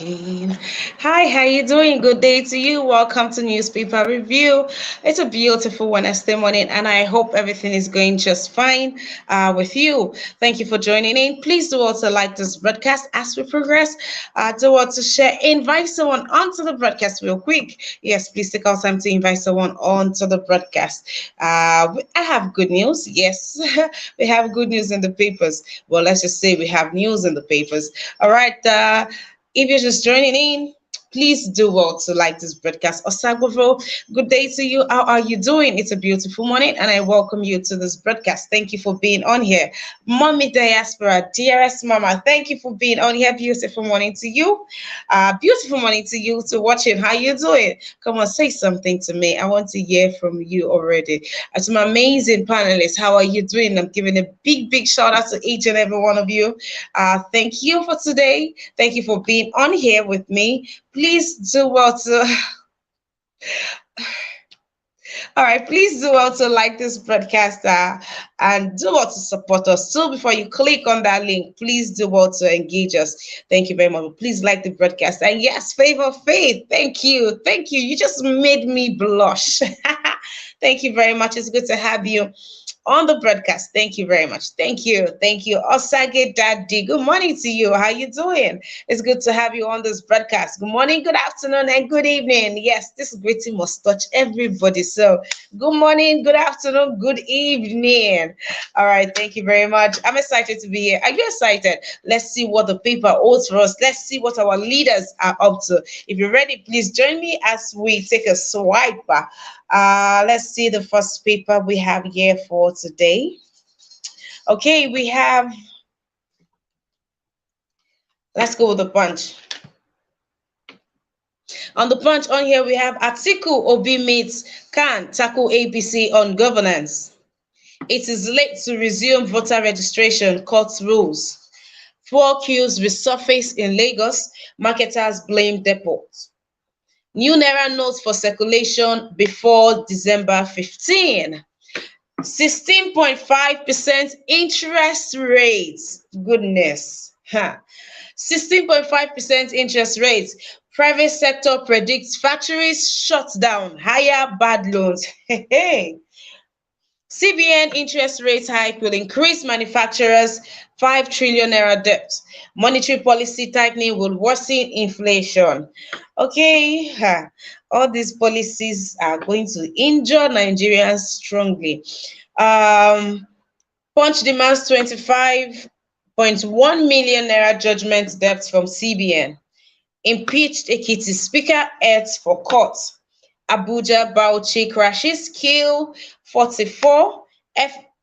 Okay. Hi, how you doing? Good day to you. Welcome to Newspaper Review. It's a beautiful Wednesday morning, and I hope everything is going just fine with you. Thank you for joining in. Please do also like this broadcast as we progress. Do also share, invite someone onto the broadcast real quick. Yes, please take out time to invite someone onto the broadcast. I have good news. Yes, we have good news in the papers. Well, let's just say we have news in the papers. All right. If you're just joining in, please do well to like this broadcast. Osagwavo, good day to you. How are you doing? It's a beautiful morning, and I welcome you to this broadcast. Thank you for being on here. Mommy Diaspora, dearest Mama, thank you for being on here. Beautiful morning to you. Beautiful morning to you to watching. How you doing? Come on, say something to me. I want to hear from you already. To my amazing panelists, how are you doing? I'm giving a big shout out to each and every one of you. Thank you for today. Thank you for being on here with me. Please do well to all right, please do well to like this broadcast and do well to support us. So before you click on that link, please do well to engage us. Thank you very much. Please like the broadcast. And yes, Favor Faith, thank you. Thank you. You just made me blush. Thank you very much. It's good to have you on the broadcast. Thank you very much. Thank you. Thank you. Osage Daddy. Good morning to you. How you doing? It's good to have you on this broadcast. Good morning, good afternoon, and good evening. Yes, this greeting must touch everybody. So good morning, good afternoon, good evening. All right. Thank you very much. I'm excited to be here. Are you excited? Let's see what the paper holds for us. Let's see what our leaders are up to. If you're ready, please join me as we take a swipe. Let's see the first paper we have here for today. Okay, let's go with the punch. On the punch on here, we have Atiku Obi meets can tackle APC on governance. It is late to resume voter registration, court rules. Fuel queues resurface in Lagos, marketers blame depot. New Naira notes for circulation before December 15. 16.5% interest rates. Goodness. 16.5% interest rates. Private sector predicts factories shut down, higher bad loans. Hey. CBN interest rate hike will increase manufacturers' 5 trillion naira debt. Monetary policy tightening will worsen inflation. Okay, all these policies are going to injure Nigerians strongly. Punch demands 25.1 million naira judgment debt from CBN. Impeached Ekiti Speaker heads for court. Abuja Bauchi crashes kill 44.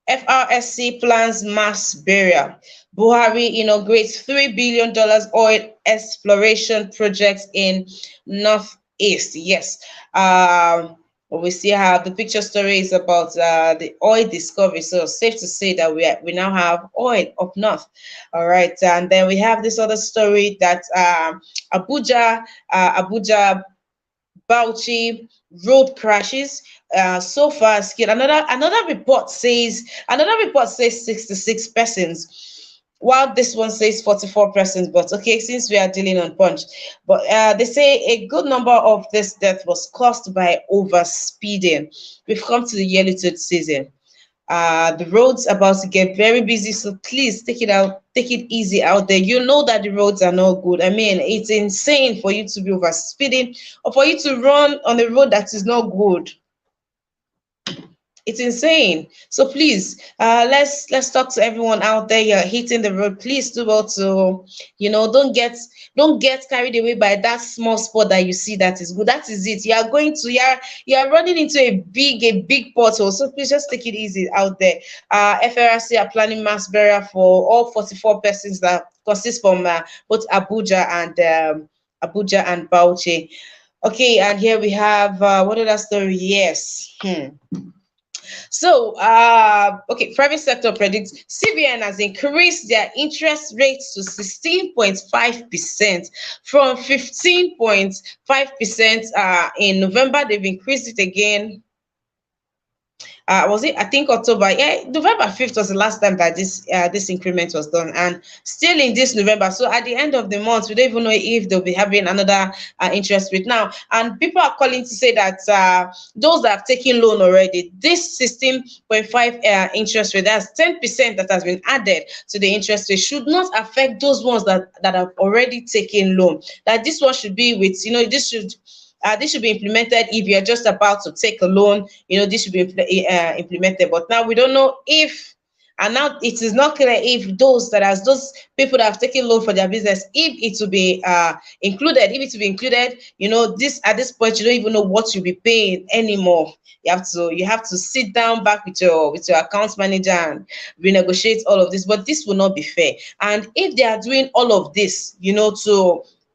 FRSC plans mass burial. Buhari inaugurates $3 billion oil exploration project in Northeast. Yes. We see how the picture story is about the oil discovery. So safe to say that we now have oil up north. All right, and then we have this other story that Abuja Bauchi road crashes. So far, skilled. Another report says 66 persons, while this one says 44 persons. But okay, since we are dealing on punch, but they say a good number of this death was caused by over speeding. We've come to the yearly third season. The roads about to get very busy, so please take it easy out there. You know that the roads are not good. I mean, it's insane for you to be over speeding or for you to run on a road that is not good. It's insane. So please, let's talk to everyone out there. You're hitting the road. Please do well to, don't get carried away by that small spot that you see that is good. That is it. You are running into a big pothole. So please just take it easy out there. FRC are planning mass burial for all 44 persons that consist from both Abuja and Bauchi. Okay, and here we have what other story? Yes. So, okay, private sector predicts CBN has increased their interest rates to 16.5% from 15.5% in November. They've increased it again Was it, I think, October? Yeah, November 5th was the last time that this increment was done, and still in this November. So at the end of the month, we don't even know if they'll be having another interest rate now. And people are calling to say that those that have taken loan already, this 16.5 interest rate, that's 10% that has been added to the interest rate, should not affect those ones that have already taken loan. That this one should be with, this should be implemented if you're just about to take a loan. This should be implemented. But now we don't know if, and now it is not clear if those people that have taken loan for their business, if it will be included. If it will be included, this at this point you don't even know what you'll be paying anymore. You have to sit down back with your accounts manager and renegotiate all of this. But this will not be fair. And if they are doing all of this,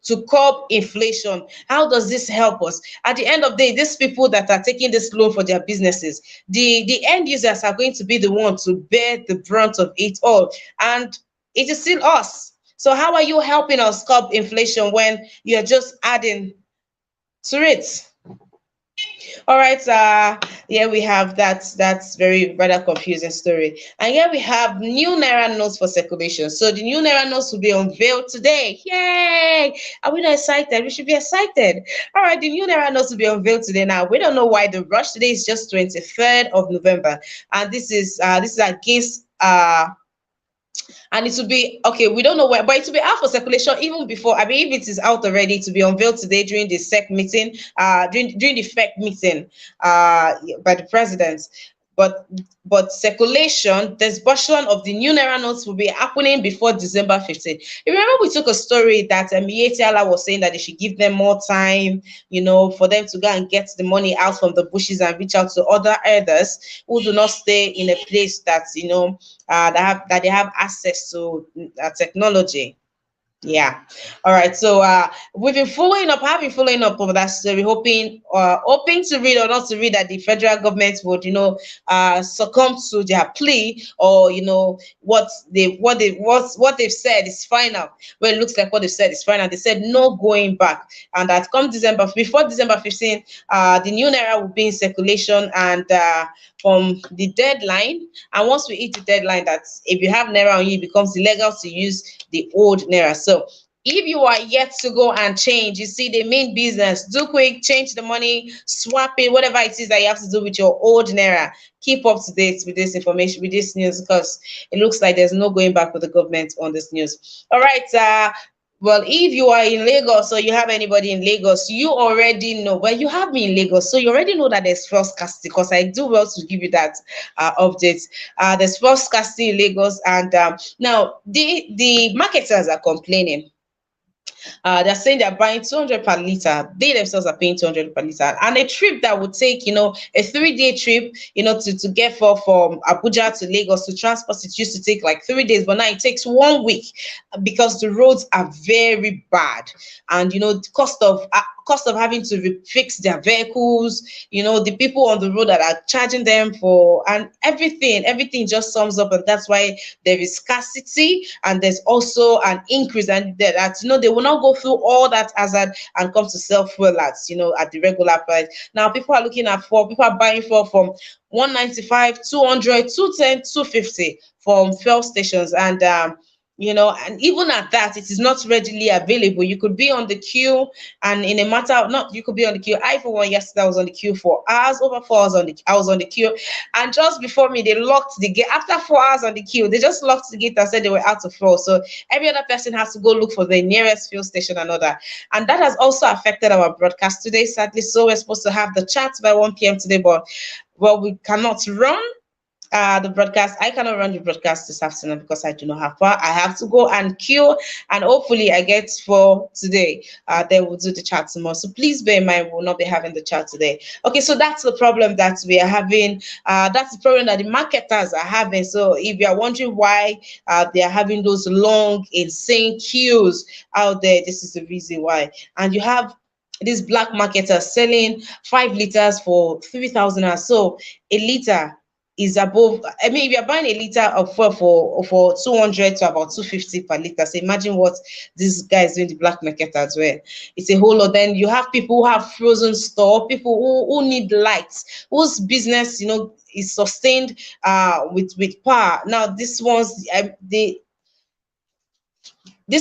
to curb inflation, how does this help us? At the end of the day, these people that are taking this loan for their businesses, the end users are going to be the one to bear the brunt of it all, and it is still us. So how are you helping us curb inflation when you're just adding to it? All right, here we have that's very rather confusing story. And here we have new Naira notes for circulation. So the new Naira notes will be unveiled today. Yay! Are we not excited? We should be excited. All right, the new Naira notes will be unveiled today. Now we don't know why the rush. Today is just 23rd of November, and this is against and it will be okay. We don't know where, but it will be out for circulation even before. I mean, if it is out already, to be unveiled today during the SEC meeting, during the FEC meeting, by the president. But circulation, disbursement of the new Naira notes will be happening before December 15th. You remember we took a story that Mietiala was saying that they should give them more time, for them to go and get the money out from the bushes and reach out to other elders who do not stay in a place that that they have access to technology. Yeah. All right. So we've been following up, have been following up over that story, hoping to read or not to read that the federal government would, succumb to their plea, or what they've said is final. Well, it looks like what they've said is final. They said no going back, and that come before December 15th, the new Naira will be in circulation, and from the deadline. And once we hit the deadline, that if you have Naira on you, it becomes illegal to use the old Naira. So if you are yet to go and change, you see the main business, do quick, change the money, swap it, whatever it is that you have to do with your old Naira. Keep up to date with this information, with this news, because it looks like there's no going back with the government on this news. All right. Well, if you are in Lagos or you have anybody in Lagos, you already know. Well, you have me in Lagos, so you already know that there's fuel scarcity, because I do well to give you that update. There's fuel scarcity in Lagos, and now the marketers are complaining. They're saying they're buying 200 per liter. They themselves are paying 200 per liter. And a trip that would take, a 3-day trip, to get from Abuja to Lagos to transport, it used to take like 3 days, but now it takes 1 week because the roads are very bad. And, the cost of having to fix their vehicles, the people on the road that are charging them for, and everything just sums up. And that's why there is scarcity, and there's also an increase, and that they will not go through all that hazard and come to sell fuel at the regular price. Now people are people are buying fuel from 195, 200, 210, 250 from fuel stations, and and even at that, it is not readily available. You could be on the queue, and in a matter of not, you could be on the queue. I, for one, yesterday I was on the queue for hours, over 4 hours I was on the queue, and just before me, they locked the gate. After 4 hours on the queue, they just locked the gate and said they were out of fuel. So every other person has to go look for the nearest fuel station and all that. And that has also affected our broadcast today, sadly. So we're supposed to have the chat by 1 p.m. today, but we cannot run the broadcast. I cannot run the broadcast this afternoon because I do not have power. I have to go and queue, and hopefully I get for today. Then we'll do the chat tomorrow. So please bear in mind, we'll not be having the chat today. Okay, so that's the problem that we are having. That's the problem that the marketers are having. So if you are wondering why they are having those long, insane queues out there, this is the reason why. And you have these black marketers selling 5 liters for 3,000, or so a liter is above. I mean, if you're buying a liter of fuel for 200 to about 250 per liter, so imagine what this guy is doing the black market as well. It's a whole lot. Then you have people who have frozen store, people who need lights, whose business, is sustained with power. Now these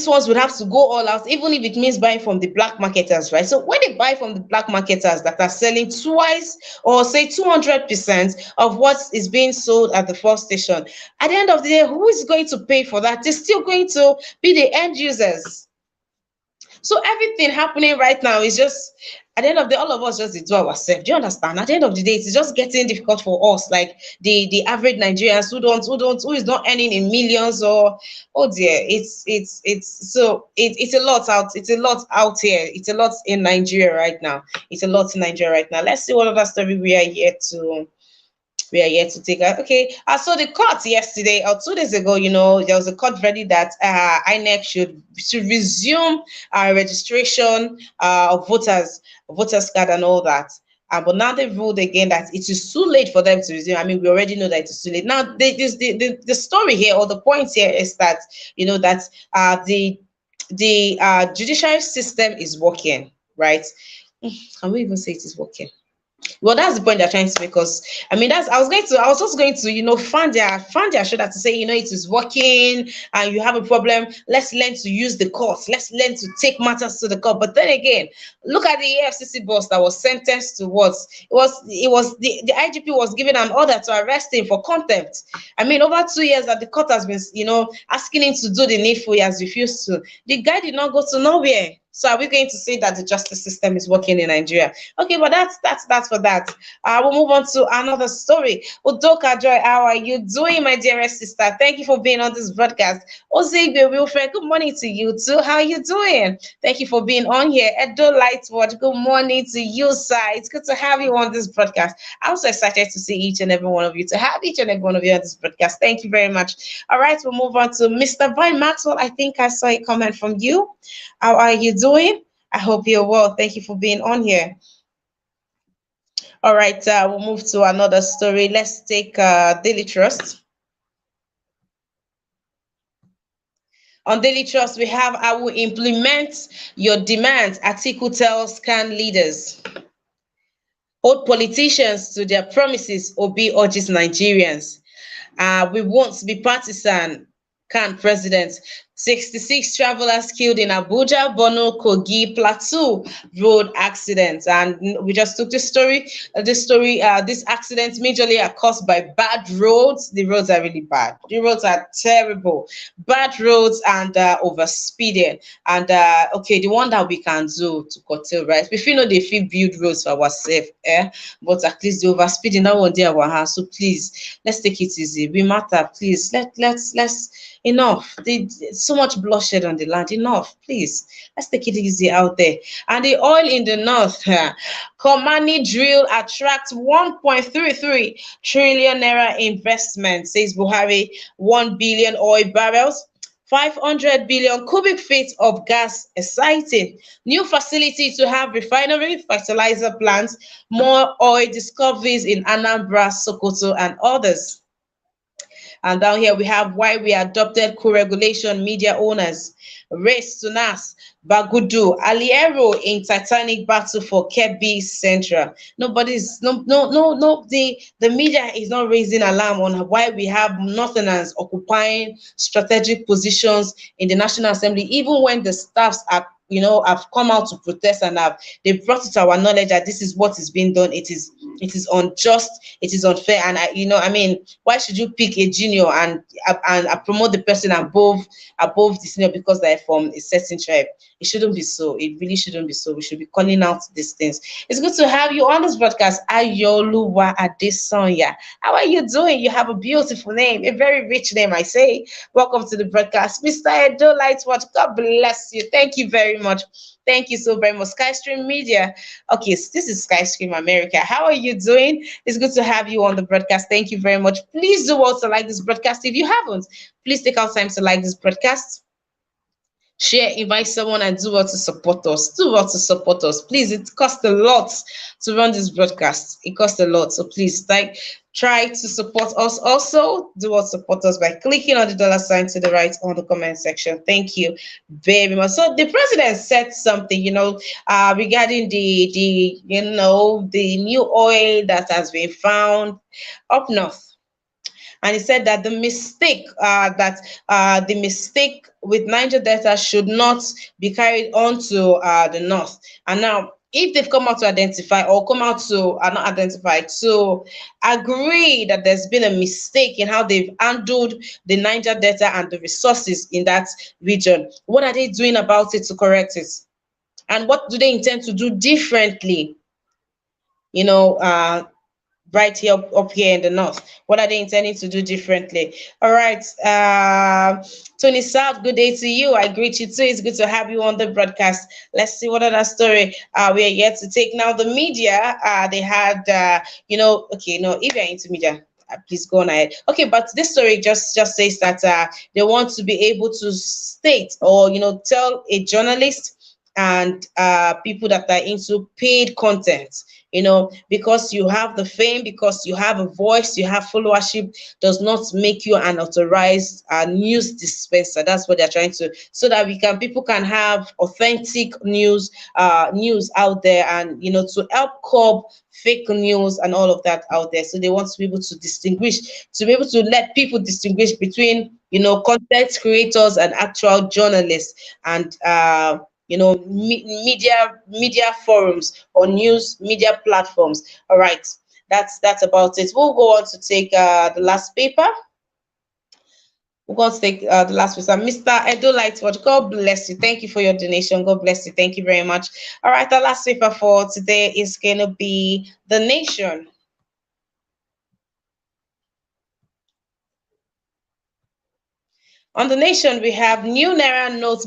ones would have to go all out, even if it means buying from the black marketers, right? So when they buy from the black marketers that are selling twice or say 200% of what is being sold at the first station, at the end of the day, who is going to pay for that? It's still going to be the end users. So everything happening right now is just, at the end of the day, all of us just do ourselves. Do you understand? At the end of the day, it's just getting difficult for us, like the average Nigerians who is not earning in millions, or oh dear, it's a lot out. It's a lot out here. It's a lot in Nigeria right now. It's a lot in Nigeria right now. Let's see what other story we are yet to take out. Okay, so the court yesterday or 2 days ago, there was a court verdict that INEC should resume registration of voters card and all that. But now they've ruled again that it is too late for them to resume. I mean, we already know that it's too late. Now, the story here, or the point here, is that that the judiciary system is working, right? Can we even say it is working? Well, that's the point they're trying to make us. I mean, I was just going to, fan their shoulder to say, it is working and you have a problem. Let's learn to use the courts. Let's learn to take matters to the court. But then again, look at the EFCC boss that was sentenced to what? It was the IGP was given an order to arrest him for contempt. I mean, over 2 years that the court has been, asking him to do the needful, he has refused to. The guy did not go to nowhere. So are we going to say that the justice system is working in Nigeria? Okay, but that's for that. We'll move on to another story. Udoka Joy, how are you doing, my dearest sister? Thank you for being on this broadcast. Ozigbe Wilfred, good morning to you too. How are you doing? Thank you for being on here. Edo Lightwatch, good morning to you, sir. It's good to have you on this broadcast. I'm so excited to see each and every one of you, to have each and every one of you on this broadcast. Thank you very much. All right, we'll move on to Mr. Vine Maxwell. I think I saw a comment from you. How are you doing? I hope you're well. Thank you for being on here. All right, we'll move to another story. Let's take Daily Trust. On Daily Trust, we have, I will implement your demands. Atiku tells can leaders. Hold politicians to their promises, Obi urges Nigerians. We won't be partisan, can president. 66 travelers killed in Abuja, Borno, Kogi, Plateau road accidents. And we just took this story. These accidents majorly are caused by bad roads. The roads are really bad. The roads are terrible. Bad roads and overspeeding. And okay, the one that we can do to curtail, right? We feel they feel build roads for ourselves, but at least the overspeeding that one day our house. So please, let's take it easy. We matter, please. Let's enough. So much bloodshed on the land. Enough, please. Let's take it easy out there. And the oil in the north, Komani drill attracts 1.33 trillion naira investment, says Buhari. 1 billion oil barrels, 500 billion cubic feet of gas exciting. New facility to have refinery, fertilizer plants, more oil discoveries in Anambra, Sokoto, and others. And down here we have why we adopted co-regulation, media owners. Race to NAS, Bagudu, Aliero in Titanic battle for Kebbi Central. The media is not raising alarm on why we have Northerners occupying strategic positions in the National Assembly, even when the staffs are have come out to protest and they brought it to our knowledge that this is what is being done. It is unjust, it is unfair, and why should you pick a junior and promote the person above the senior because they're from a certain tribe? It shouldn't be so. It really shouldn't be so. We should be calling out these things. It's good to have you on this broadcast. Ayoluwa Adesanya. How are you doing? You have a beautiful name, a very rich name, I say. Welcome to the broadcast, Mr. Edo Lightwatch. God bless you. Thank you very much. Thank you so very much. Skystream Media. Okay, so this is Skystream America. How are you doing? It's good to have you on the broadcast. Thank you very much. Please do also like this broadcast. If you haven't, please take out time to like this broadcast. Share, invite someone, and do what to support us. Do what to support us. Please, it costs a lot to run this broadcast. It costs a lot. So please, like, try to support us. Also, do what support us by clicking on the dollar sign to the right on the comment section. Thank you very much. So the president said something, regarding the new oil that has been found up north. And he said that the mistake with Niger Delta should not be carried on to the north. And now, if they've come out to identify or come out to not identify to agree that there's been a mistake in how they've handled the Niger Delta and the resources in that region, what are they doing about it to correct it? And what do they intend to do differently? You know, right here up here in the north. What are they intending to do differently? All right. Tony South, good day to you. I greet you too. It's good to have you on the broadcast. Let's see what other story we are yet to take. Now, the media, they had, okay, no, if you're into media, please go on ahead. Okay, but this story just says that they want to be able to state or, tell a journalist and people that are into paid content, because you have the fame, because you have a voice, you have followership, does not make you an authorized news dispenser. That's what they're trying to, so that people can have authentic news out there, and to help curb fake news and all of that out there. So they want to be able to distinguish, to be able to let people distinguish between content creators and actual journalists, and media forums or news media platforms. All right, that's about it. We'll go on to take the last paper. We're going to take the last paper. Mr. Edo Lightwatch, God bless you. Thank you for your donation. God bless you. Thank you very much. All right, the last paper for today is going to be The Nation. On The Nation, we have new Naira notes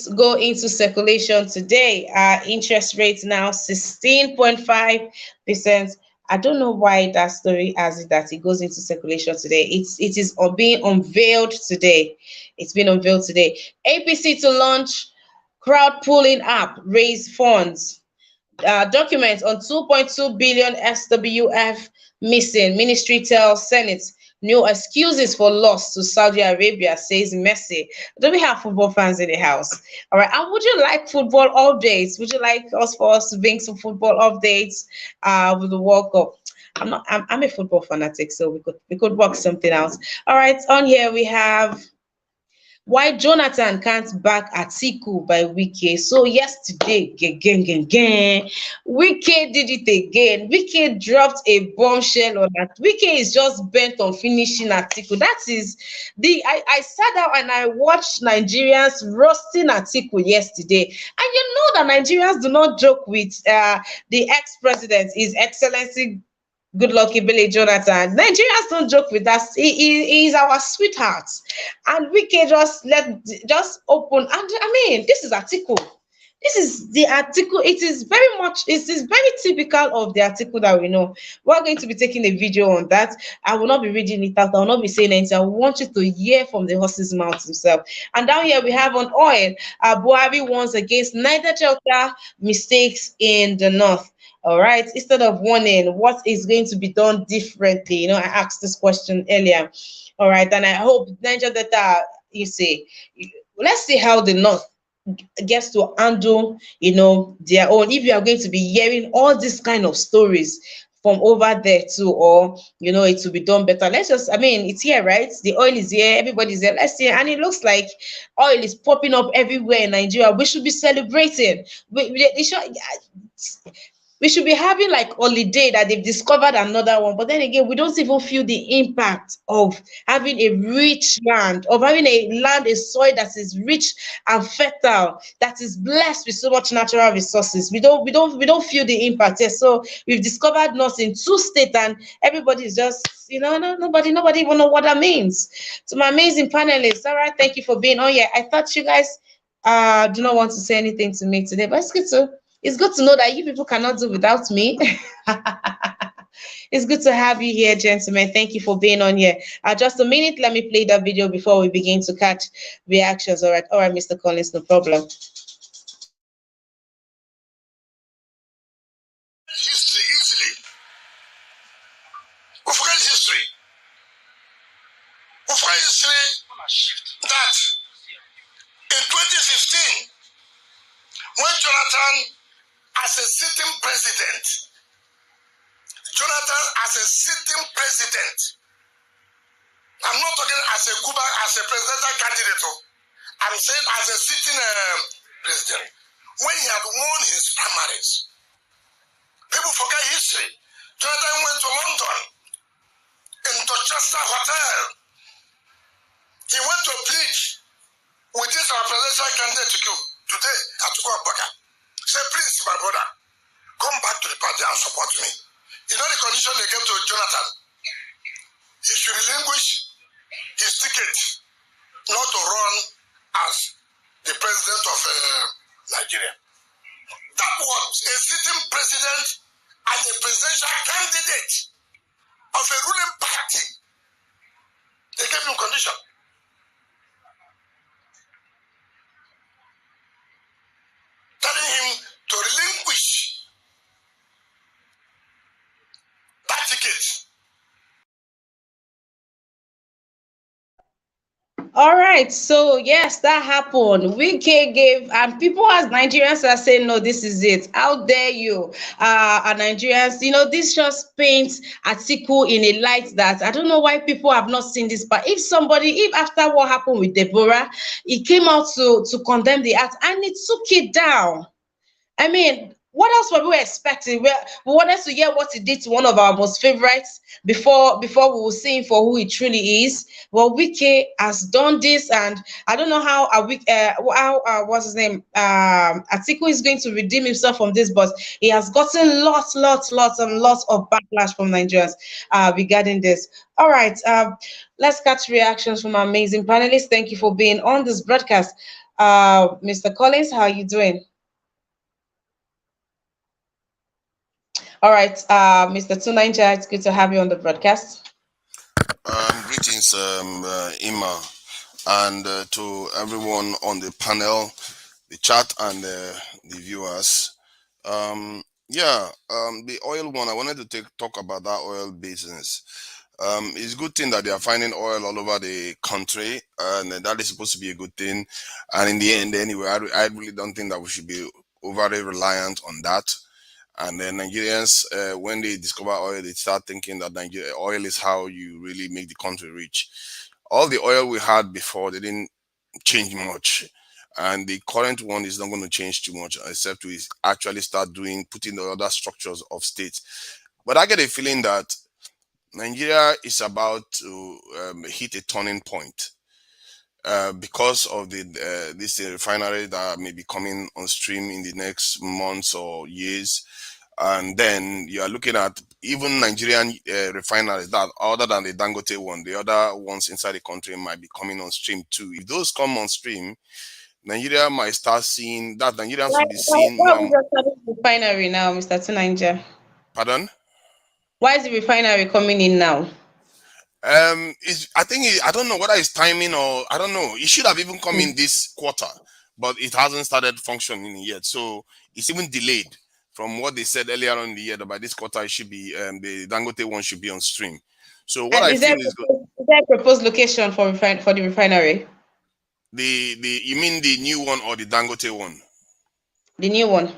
go into circulation today. Interest rate now 16.5%. I don't know why that story has it that it goes into circulation today. It is being unveiled today. It's been unveiled today. APC to launch crowd pooling app, raise funds. Documents on 2.2 billion SWF missing. Ministry tells Senate no excuses for loss to Saudi Arabia, says Messi. Do we have football fans in the house? All right. And would you like football updates? Would you like for us to bring some football updates with the World Cup? I'm a football fanatic, so we could work something out. All right. On here we have why Jonathan can't back Atiku by Wike. So yesterday, Wike did it again. Wike dropped a bombshell on that. Wike is just bent on finishing Atiku. That is I sat down and I watched Nigerians roasting Atiku yesterday. And you know that Nigerians do not joke with the ex-president, His Excellency Good lucky Billy Jonathan. Nigerians don't joke with us. He is our sweetheart. And we can just open. And I mean, this is article. This is the article. It is very typical of the article that we know. We're going to be taking a video on that. I will not be reading it out. I will not be saying anything. I want you to hear from the horse's mouth himself. And down here we have on oil. Buhari warns against Niger Delta mistakes in the north. All right, instead of warning, what is going to be done differently? I asked this question earlier. All right, and I hope Niger Delta, let's see how the North gets to handle, their own. If you are going to be hearing all these kind of stories from over there too, or it will be done better. It's here, right? The oil is here, everybody's here. Let's see, and it looks like oil is popping up everywhere in Nigeria. We should be celebrating. We should be having like holiday that they've discovered another one. But then again, we don't even feel the impact of having a rich land, of having a soil that is rich and fertile, that is blessed with so much natural resources. We don't feel the impact. Yes, so we've discovered North in 2 states, and everybody is just, nobody even know what that means. So my amazing panelists, all right, thank you for being on here. I thought you guys do not want to say anything to me today, but it's good to know that you people cannot do without me. It's good to have you here, gentlemen. Thank you for being on here. Just a minute, let me play that video before we begin to catch reactions. All right, Mr. Collins, no problem. History easily. We forget history. We forget history that in 2015, when Jonathan, as a sitting president, I'm not talking as a Cuba, as a presidential candidate. I'm saying as a sitting president. When he had won his primaries, people forget history. Jonathan went to London, in Dorchester Hotel. He went to plead with this presidential candidate today at Kwabaka. Say, please, my brother, come back to the party and support me. You know the condition they gave to Jonathan? He should relinquish his ticket not to run as the president of Nigeria. That was a sitting president and a presidential candidate of a ruling party. They gave him condition. Telling him to relinquish that ticket. All right, so yes, that happened. Wike gave, and people as Nigerians are saying, no, this is it. How dare you? And Nigerians, this just paints Atiku in a light that I don't know why people have not seen this. But if after what happened with Deborah, he came out to condemn the act and he took it down. I mean, what else were we expecting? We wanted to hear what he did to one of our most favorites before we will see him for who he truly is. Well, Wike has done this, and I don't know how what's his name? Atiku is going to redeem himself from this, but he has gotten lots and lots of backlash from Nigerians regarding this. All right, let's catch reactions from our amazing panelists. Thank you for being on this broadcast. Mr. Collins, how are you doing? All right, Mr. Tunaija, it's good to have you on the broadcast. Greetings, Ima, and to everyone on the panel, the chat, and the viewers. The oil one, I wanted to talk about that oil business. It's a good thing that they are finding oil all over the country, and that is supposed to be a good thing. And in the end, anyway, I really don't think that we should be overly reliant on that. And then Nigerians, when they discover oil, they start thinking that oil is how you really make the country rich. All the oil we had before, they didn't change much. And the current one is not going to change too much, except we actually start putting the other structures of states. But I get a feeling that Nigeria is about to hit a turning point. Because of this refinery that may be coming on stream in the next months or years, and then you are looking at even Nigerian refineries that other than the Dangote one, the other ones inside the country might be coming on stream too. If those come on stream, Nigeria might start seeing that Nigerians will be seeing Why is the refinery now, Mr. Tunaija? Pardon? Why is the refinery coming in now? I don't know whether it's timing or I don't know. It should have even come in this quarter, but it hasn't started functioning yet. So it's even delayed from what they said earlier on in the year that by this quarter it should be the Dangote one should be on stream. So what I feel is good. Is there a proposed location for the refinery? You mean the new one or the Dangote one? The new one.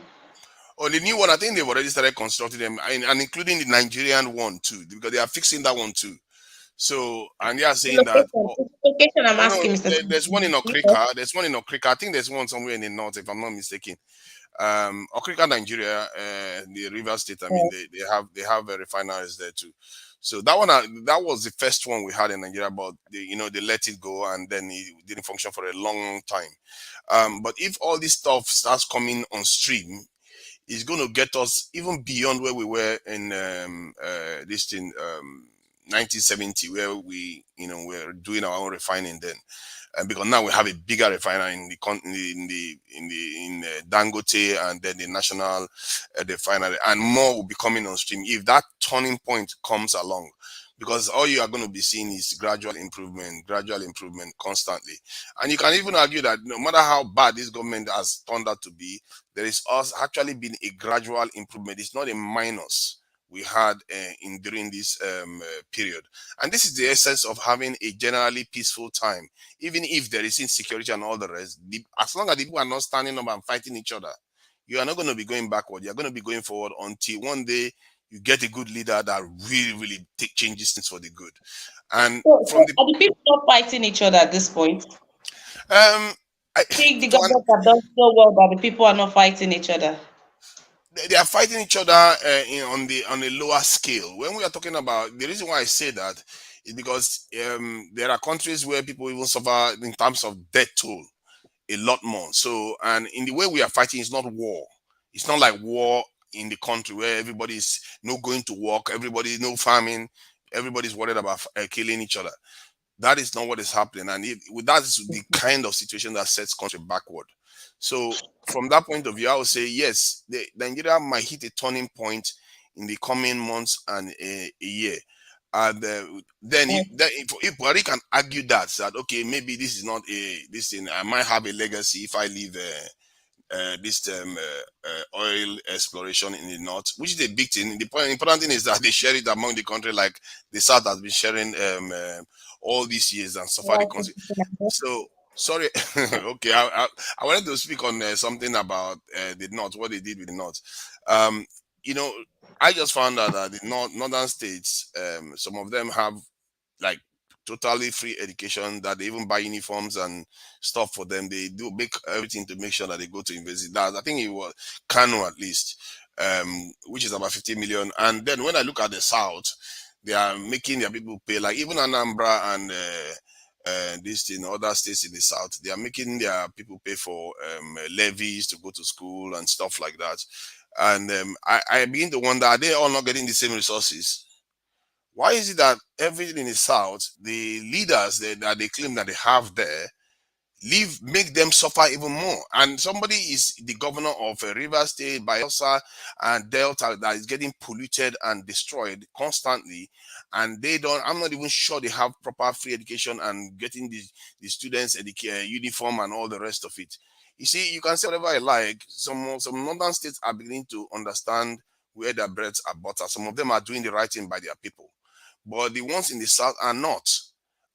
Oh, the new one, I think they've already started constructing them, and including the Nigerian one too, because they are fixing that one too. So, and they are saying that location I'm asking, Mr. There's one in Okrika. There's one in Okrika. I think there's one somewhere in the north, if I'm not mistaken. Okrika, Nigeria, the River State. I mean, they have refineries there too. So that one, that was the first one we had in Nigeria, but they let it go, and then it didn't function for a long time. But if all this stuff starts coming on stream, it's going to get us even beyond where we were in this thing. 1970, where we're doing our own refining then. Because now we have a bigger refiner in Dangote, and then the national refinery, and more will be coming on stream if that turning point comes along. Because all you are going to be seeing is gradual improvement constantly. And you can even argue that no matter how bad this government has turned out to be, there is also actually been a gradual improvement. It's not a minus we had during this period. And this is the essence of having a generally peaceful time. Even if there is insecurity and all the rest, as long as the people are not standing up and fighting each other, you are not going to be going backward. You're going to be going forward until one day you get a good leader that really changes things for the good. And so are the people not fighting each other at this point? I Think the government have done so well that the people are not fighting each other. they are fighting each other on a lower scale. When we are talking about, the reason why I say that is because there are countries where people even suffer in terms of death toll a lot more. So, and in the way we are fighting, it's not war. It's not like war in the country where everybody's no going to work, everybody no farming, everybody's worried about killing each other. That is not what is happening, and that is the kind of situation that sets country backward. So, from that point of view, I would say yes, Nigeria might hit a turning point in the coming months and a year. And then if Buhari can argue that okay, maybe this is not this thing, I might have a legacy if I leave this oil exploration in the north, which is a big thing. The important thing is that they share it among the country, like the south has been sharing all these years and suffer the consequences. So sorry, okay, I wanted to speak on something about the north, what they did with the north. I just found out that the northern states, some of them have like totally free education, that they even buy uniforms and stuff for them. They do make everything to make sure that they go to university. That I think it was Kano at least, which is about 50 million. And then when I look at the south, they are making their people pay, like even Anambra and this in other states in the south, they are making their people pay for levies to go to school and stuff like that. And I begin to wonder, are they all not getting the same resources? Why is it that everything in the south, the leaders that they claim that they have there, make them suffer even more? And somebody is the governor of River State, Bayelsa, and Delta that is getting polluted and destroyed constantly, and I'm not even sure they have proper free education and getting the students uniform and all the rest of it. You see, you can say whatever I like. Some northern states are beginning to understand where their breads are buttered. Some of them are doing the right thing by their people, but the ones in the south are not.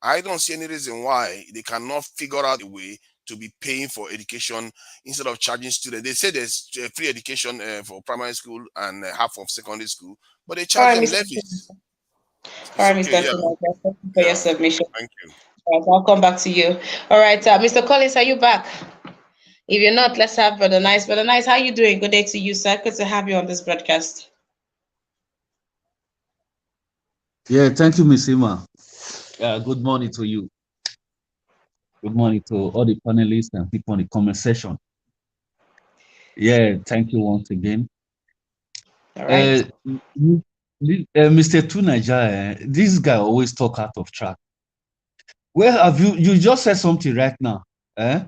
I don't see any reason why they cannot figure out a way to be paying for education instead of charging students. They say there's free education for primary school and half of secondary school, but they charge them levies. All It's right, okay, Mr. yeah. Thank you for your submission. Thank you. All right, I'll come back to you. All right, Mr. Collins, are you back? If you're not, let's have Brother Nice. Brother Nice, how are you doing? Good day to you, sir. Good to have you on this broadcast. Yeah, thank you, Miss Ima. Good morning to you. Good morning to all the panelists and people in the comment section. Yeah, thank you once again. All right. Mr. Tunaja, this guy always talk out of track. Where have you just said something right now? Where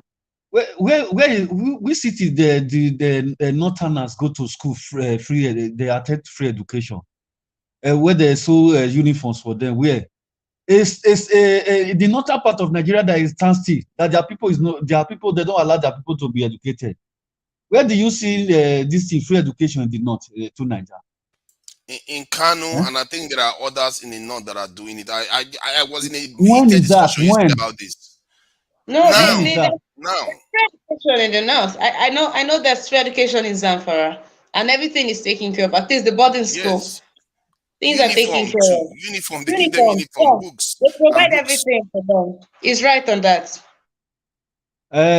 we city the northerners go to school free, they attend free education. Where they sew uniforms for them, where it's the northern part of Nigeria that is standstill, that their people they don't allow their people to be educated. Where do you see this free education in the north to Nigeria? In Kano, and I think there are others in the north that are doing it. I was in a heated discussion yesterday about this. No, now. Education in the north. I know there's free education in Zamfara, and everything is taken care of. At least the boarding school. Yes. Things are taken care of. Uniform, they give them uniform, books. They provide everything for them. He's right on that.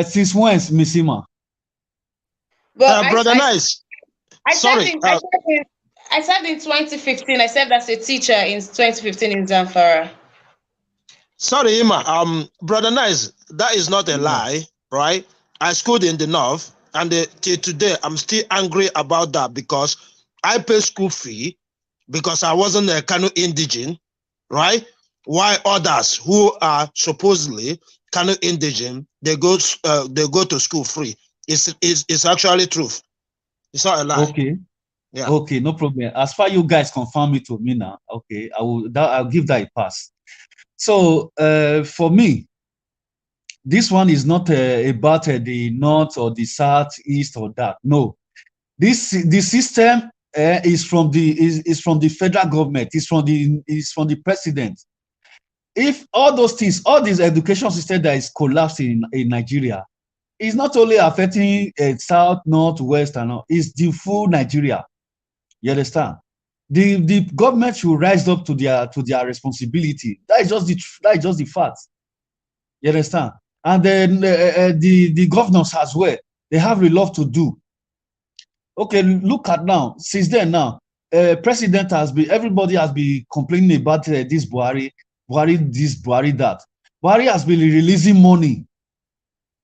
Since when, Miss Ima? Well, Brother Nice. I served in 2015. I served as a teacher in 2015 in Zamfara. Sorry, Ima. Brother Nice, that is not a lie, right? I schooled in the north, and till today I'm still angry about that because I pay school fee because I wasn't a Kano indigene, right? While others who are supposedly Kano indigent, they go to school free. It's actually truth. It's not a lie. Okay. Yeah. Okay, no problem. As far you guys confirm it to me now, okay, I'll give that a pass. So for me, this one is not about the north or the south, east or that. No, the system is from the federal government. It's from the president. If all those things, all this education system that is collapsing in Nigeria, is not only affecting south, north, west, and all, it's the full Nigeria. You understand? The government should rise up to their responsibility. That is just the fact. You understand? And then the governors as well, they have a lot to do. Okay, look at now. Since then now, everybody has been complaining about this Buhari this, Buhari that. Buhari has been releasing money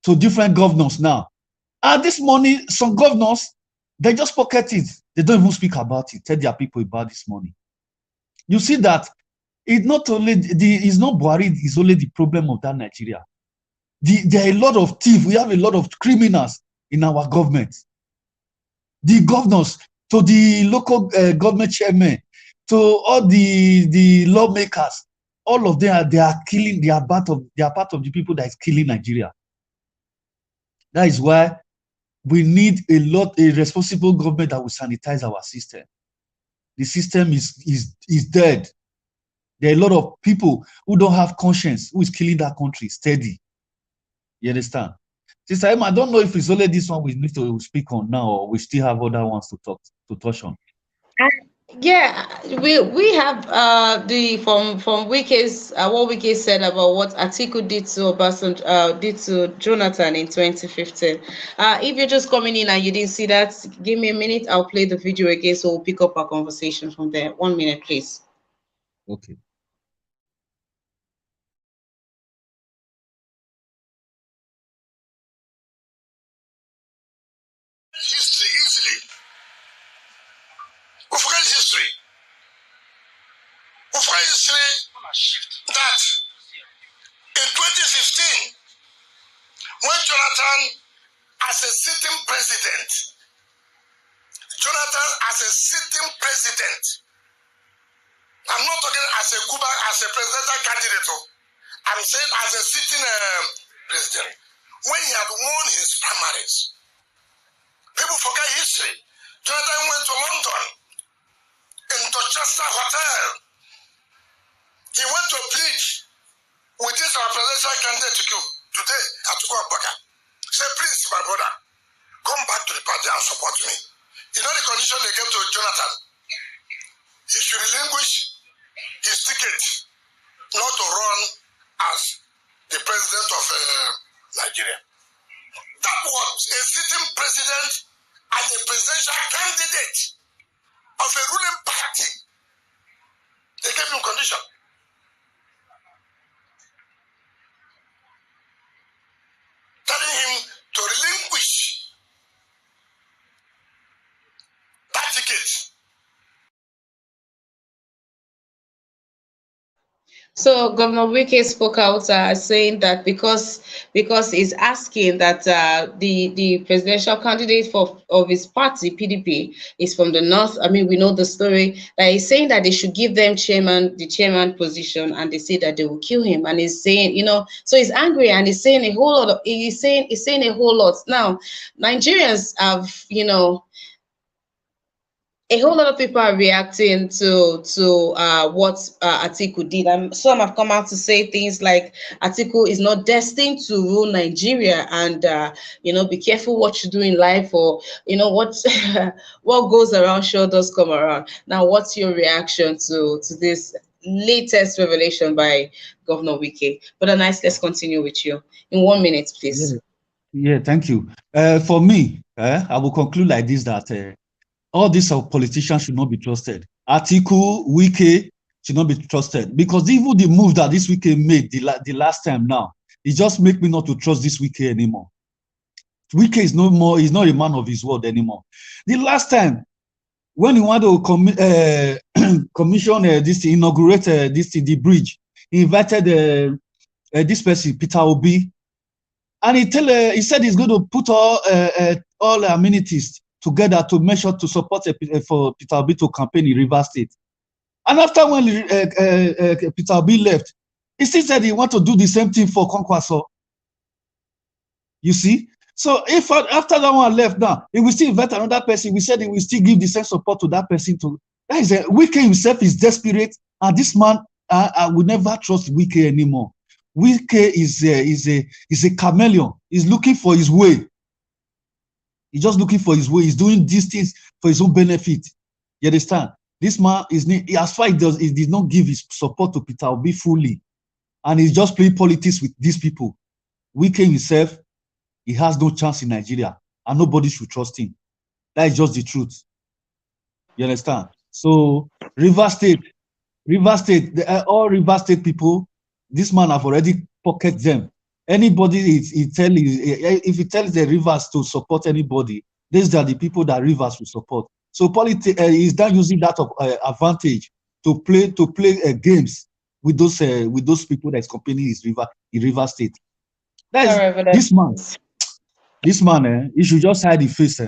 to different governors now. And this money, some governors, they just pocket it. They don't even speak about it, tell their people about this money. You see that it's not Buhari is only the problem of that Nigeria. There are a lot of thieves. We have a lot of criminals in our government. The governors, to the local government chairmen, to all the lawmakers, all of them they are killing. They are part of the people that is killing Nigeria. That is why we need a responsible government that will sanitize our system. The system is dead. There are a lot of people who don't have conscience who is killing that country steady. You understand? Sister Emma, I don't know if it's only this one we need to speak on now, or we still have other ones to touch on. Yeah, we have the from Wike's what Wike said about what Atiku did to Obasanjo, did to Jonathan in 2015. If you're just coming in and you didn't see that, give me a minute. I'll play the video again, so we'll pick up our conversation from there. 1 minute, please. Okay. History easily. We forget history. We forget history that in 2015, when Jonathan, as a sitting president, I'm not talking as a Cuba, as a presidential candidate. I'm saying as a sitting president, when he had won his primaries, people forget history. Jonathan went to London, in Dorchester Hotel. He went to plead with this presidential candidate today at Tukwampaka. Say, please, my brother, come back to the party and support me. You know the condition they gave to Jonathan? He should relinquish his ticket not to run as the president of Nigeria. That was a sitting president and a presidential candidate of a ruling party. They gave him condition. Telling him to relinquish that ticket. So Governor Wike spoke out saying that because he's asking that the presidential candidate of his party PDP is from the north. I mean, we know the story. That he's saying that they should give them the chairman position, and they say that they will kill him. And he's saying, so he's angry and he's saying a whole lot. He's saying a whole lot. Now, Nigerians have, a whole lot of people are reacting to what Atiku did, and some have come out to say things like Atiku is not destined to rule Nigeria, and be careful what you do in life, or what what goes around sure does come around. Now, what's your reaction to this latest revelation by Governor Wike? But nice, let's continue with you in 1 minute, please. Yeah, thank you. For me, I will conclude like this, that all these politicians should not be trusted. Atiku, Wike should not be trusted, because even the move that this Wike made the last time now, it just make me not to trust this Wike anymore. Wike is no more, he's not a man of his word anymore. The last time, when he want to commission this, inaugurate the bridge, he invited this person, Peter Obi, and he said he's going to put all amenities together to make sure to support for Peter Obi to campaign in Rivers State. And after when Peter Obi left, he still said he want to do the same thing for Kwankwaso. You see? So if after that one left now, he will still invite another person. We said he will still give the same support to that person. That is Wike himself is desperate, and this man, I will never trust Wike anymore. Wike is a chameleon. He's looking for his way. He's just looking for his way. He's doing these things for his own benefit. You understand? This man is, as far as he did not give his support to Peter Obi fully, and he's just playing politics with these people. Wike himself, he has no chance in Nigeria, and nobody should trust him. That is just the truth. You understand? So Rivers State, all Rivers State people, this man have already pocketed them. Anybody if he tells the Rivers to support anybody, these are the people that Rivers will support. So politics is done using that advantage to play games with those people that's campaigning in Rivers State. This man, he should just hide the face.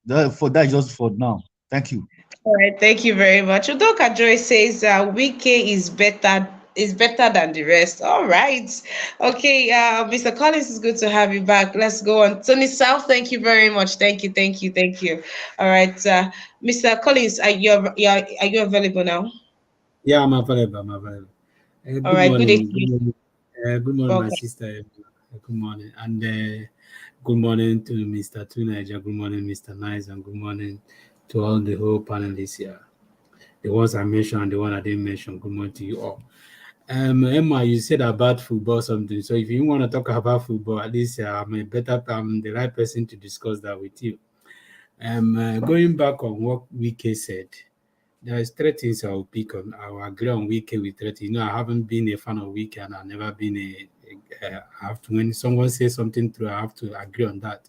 Just for now. Thank you. All right, thank you very much. Udoka Joy says Wike is better than the rest. All right. Okay, Mr. Collins, is good to have you back. Let's go on. Tony South, thank you very much. Thank you. All right, Mr. Collins, are you available now? Yeah, I'm available. Good morning. Good morning, my sister. Good morning. And good morning to Mr. Tunaja. Good morning, Mr. Nice, and good morning to all the whole panelists here. The ones I mentioned and the one I didn't mention. Good morning to you all. Emma, you said about football something. So if you want to talk about football, at least I'm the right person to discuss that with you. Going back on what Wike said, there is three things I will pick on. I will agree on Wike with three things. I haven't been a fan of Wike, and I've never been when someone says something true, I have to agree on that.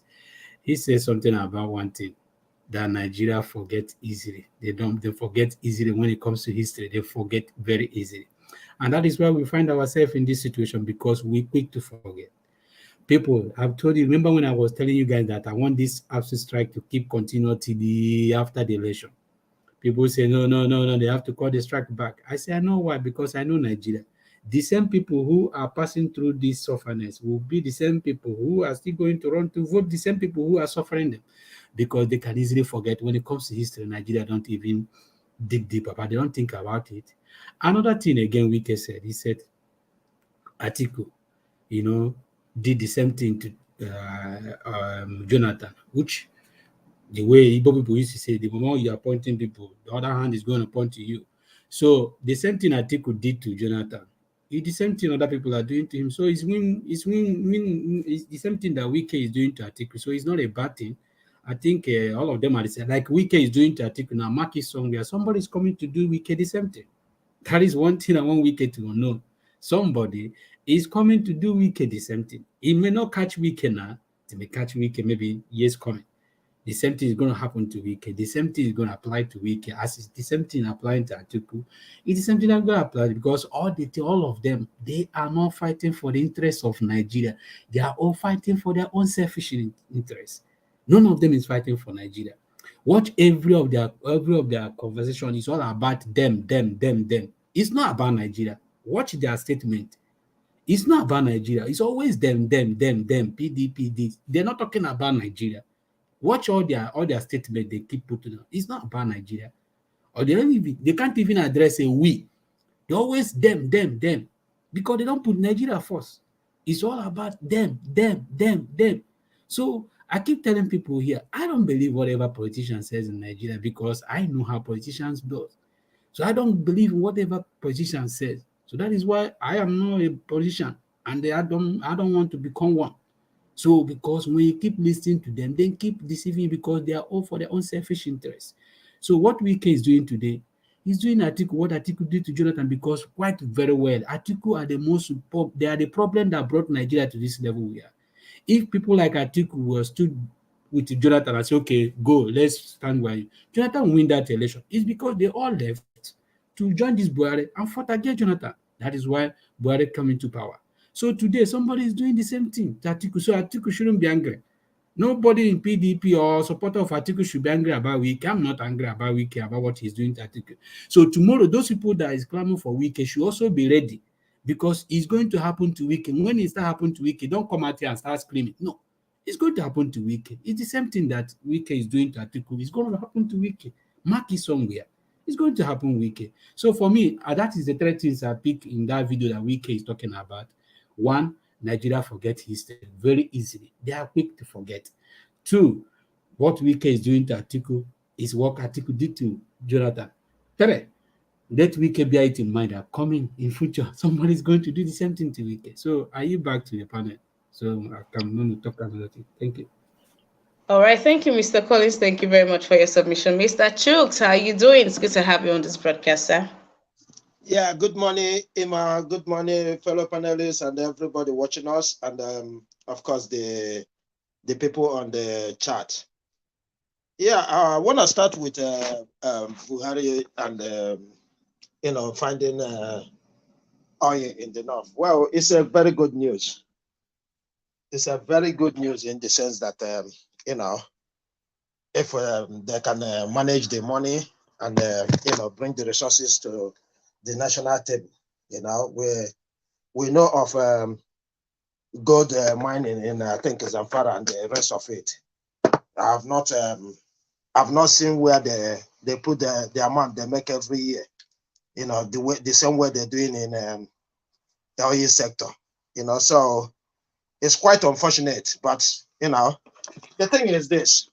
He says something about one thing, that Nigeria forget easily. They forget easily when it comes to history. They forget very easily. And that is why we find ourselves in this situation, because we're quick to forget. People, I've told you, remember when I was telling you guys that I want this absolute strike to keep continuing till after the election. People say, no, they have to call the strike back. I say, I know why, because I know Nigeria. The same people who are passing through this sufferness will be the same people who are still going to run to vote, the same people who are suffering them, because they can easily forget. When it comes to history, Nigeria don't even dig deeper, but they don't think about it. Another thing again, Wike said, he said, Atiku, did the same thing to Jonathan, which the way Igbo people used to say, the moment you are pointing people, the other hand is going to point to you. So the same thing Atiku did to Jonathan, it's the same thing other people are doing to him. So it's the same thing that Wike is doing to Atiku. So it's not a bad thing. I think all of them are the same. Like Wike is doing to Atiku now, Mark is somewhere. Somebody is coming to do Wike the same thing. That is one thing I want Wike to know. Somebody is coming to do Wike the same thing. He may not catch Wike now. He may catch Wike maybe years coming. The same thing is going to happen to Wike. The same thing is going to apply to Wike. As it's the same thing applying to Atiku. It's the same thing that's going to apply, because all of them, they are not fighting for the interests of Nigeria. They are all fighting for their own selfish interests. None of them is fighting for Nigeria. Watch every of their conversation is all about them. It's not about Nigeria. Watch their statement. It's not about Nigeria. It's always them, PDP. They're not talking about Nigeria. Watch all their statement they keep putting on. It's not about Nigeria. Or they can't even address a we. They're always them. Because they don't put Nigeria first. It's all about them. So I keep telling people here, I don't believe whatever politician says in Nigeria, because I know how politicians do. So I don't believe whatever politician says. So that is why I am not a politician, and I don't want to become one. So because when you keep listening to them, they keep deceiving you, because they are all for their own selfish interests. So what Wike is doing today, he's doing Atiku what Atiku did to Jonathan, because quite very well, Atiku are the problem that brought Nigeria to this level we are. If people like Atiku were stood with Jonathan and say, okay, go, let's stand by you. Jonathan win that election. It's because they all left to join this Buhari and fought against Jonathan. That is why Buhari come into power. So today, somebody is doing the same thing to Atiku. So Atiku shouldn't be angry. Nobody in PDP or supporter of Atiku should be angry about Wike. I'm not angry about Wike, about what he's doing to Atiku. So tomorrow, those people that is clamoring for Wike should also be ready, because it's going to happen to Wike. When it start happening to Wike, don't come out here and start screaming. No, it's going to happen to Wike. It's the same thing that Wike is doing to Atiku. It's going to happen to Wike. Mark it somewhere. It's going to happen Wike. So for me, that is the three things I pick in that video that Wike is talking about. One, Nigeria forget history very easily. They are quick to forget. Two, what Wike is doing to Atiku is what Atiku did to Jonathan. Three, let Wike bear it in mind that coming in future, somebody is going to do the same thing to Wike. So are you back to the panel? So I can talk another thing. Thank you. All right, thank you, Mr. Collins. Thank you very much for your submission. Mr. Chooks, how are you doing? It's good to have you on this broadcast, sir. Yeah, good morning, Emma. Good morning, fellow panelists and everybody watching us, and of course the people on the chat. Yeah, I want to start with Buhari and finding oil in the north. Well, it's a very good news. It's a very good news in the sense that if they can manage the money and bring the resources to the national table, we know of gold mining in I think Zamfara and the rest of it. I've not seen where they put the amount they make every year. The same way they're doing in the oil sector. So it's quite unfortunate. But the thing is this.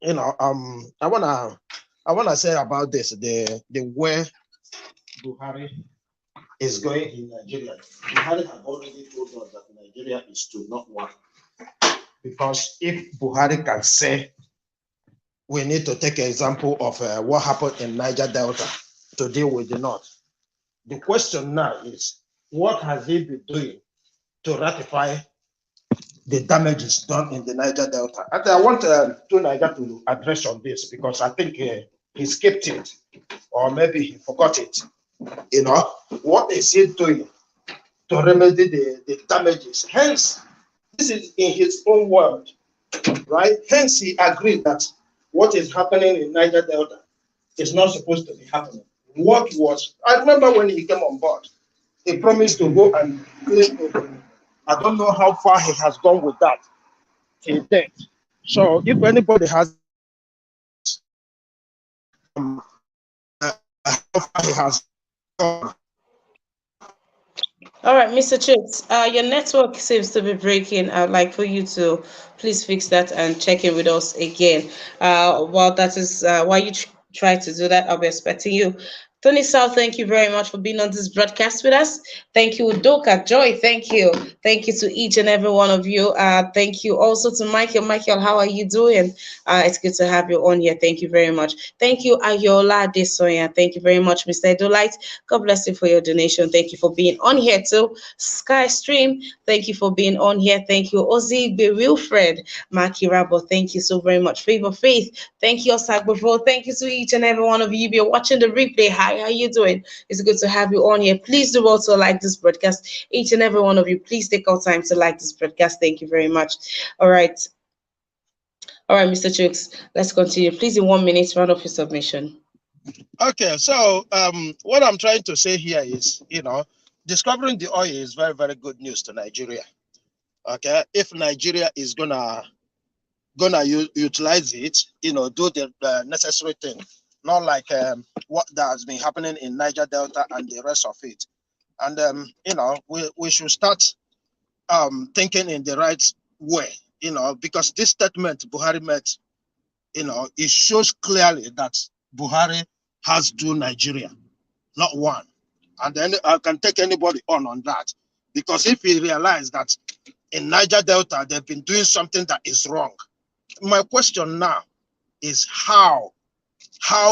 I wanna say about this the way Buhari is going in Nigeria. Buhari has already told us that Nigeria is to not one. Because if Buhari can say, we need to take an example of what happened in Niger Delta to deal with the North. The question now is, what has he been doing to ratify the damages done in the Niger Delta? And I want Niger to address on this, because I think he skipped it, or maybe he forgot it. What is he doing to remedy the damages? Hence, this is in his own word, right? Hence, he agreed that what is happening in Niger Delta is not supposed to be happening. I remember when he came on board, he promised to go and clean it. I don't know how far he has gone with that till date. So if anybody has how far he has gone. All right, Mr. Chips, your network seems to be breaking. I'd like for you to please fix that and check in with us again. While you try to do that, I'll be expecting you. Tony South, thank you very much for being on this broadcast with us. Thank you, Doka Joy. Thank you. Thank you to each and every one of you. Thank you also to Michael. Michael, how are you doing? It's good to have you on here. Thank you very much. Thank you, Ayola Desoya. Thank you very much, Mr. Edolite. God bless you for your donation. Thank you for being on here too. Sky Stream, thank you for being on here. Thank you, Ozzy B. Wilfred. Maki Rabo, thank you so very much. Favor Faith, thank you, Osagbo. Thank you to each and every one of you. If you're watching the replay, hi, how you doing? It's good to have you on here. Please do also like this broadcast. Each and every one of you, please take out time to like this broadcast. Thank you very much. All right, Mr. Chooks, let's continue. Please, in 1 minute, round off your submission. Okay, so what I'm trying to say here is, discovering the oil is very, very good news to Nigeria. Okay, if Nigeria is gonna utilize it, do the necessary thing, not like what that has been happening in Niger Delta and the rest of it. And we should start thinking in the right way, because this statement Buhari made, it shows clearly that Buhari has two Nigeria, not one. And then I can take anybody on that, because if he realized that in Niger Delta they've been doing something that is wrong, my question now is how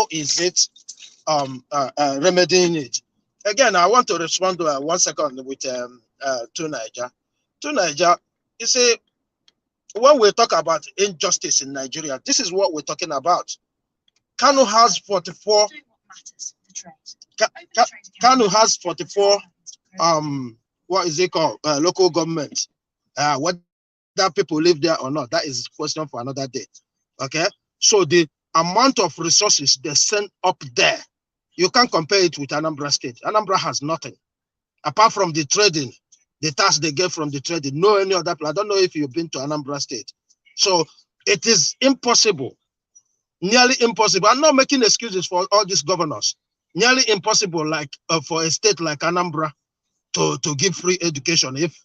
is it remedying it? Again, I want to respond to 1 second with to Niger. To Niger, you see, when we talk about injustice in Nigeria, this is what we're talking about. Kanu has 44. Kanu has 44. What is it called? Local government. Whether people live there or not, that is a question for another day. Okay, so the amount of resources they send up there, you can't compare it with Anambra State. Anambra has nothing apart from the trading, the tax they get from the trading. No any other. I don't know if you've been to Anambra State. So it is impossible, nearly impossible. I'm not making excuses for all these governors. Nearly impossible, like for a state like Anambra to give free education if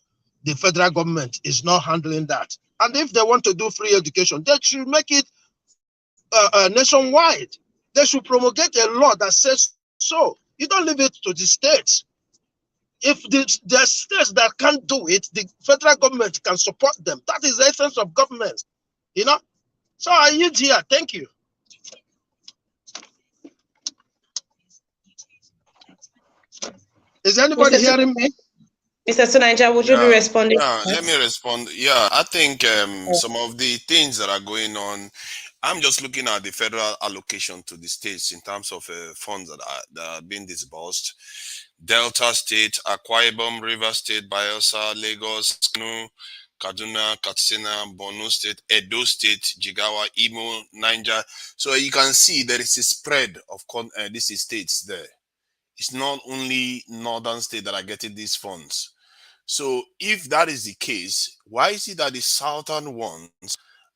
the federal government is not handling that. And if they want to do free education, they should make it nationwide. They should promulgate a law that says so. You don't leave it to the states. If the states that can't do it, the federal government can support them. That is the essence of government, you know. So I yield here. Thank you. Is anybody hearing me? Mr. Tunaija, would you be responding? Yeah, let me respond. Yeah, I think some of the things that are going on, I'm just looking at the federal allocation to the states in terms of funds that are being disbursed. Delta State, Akwa Ibom, River State, Bayelsa, Lagos, Kano, Kaduna, Katsina, Borno State, Edo State, Jigawa, Imo, Niger. So you can see there is a spread of these states there. It's not only northern states that are getting these funds. So if that is the case, why is it that the southern ones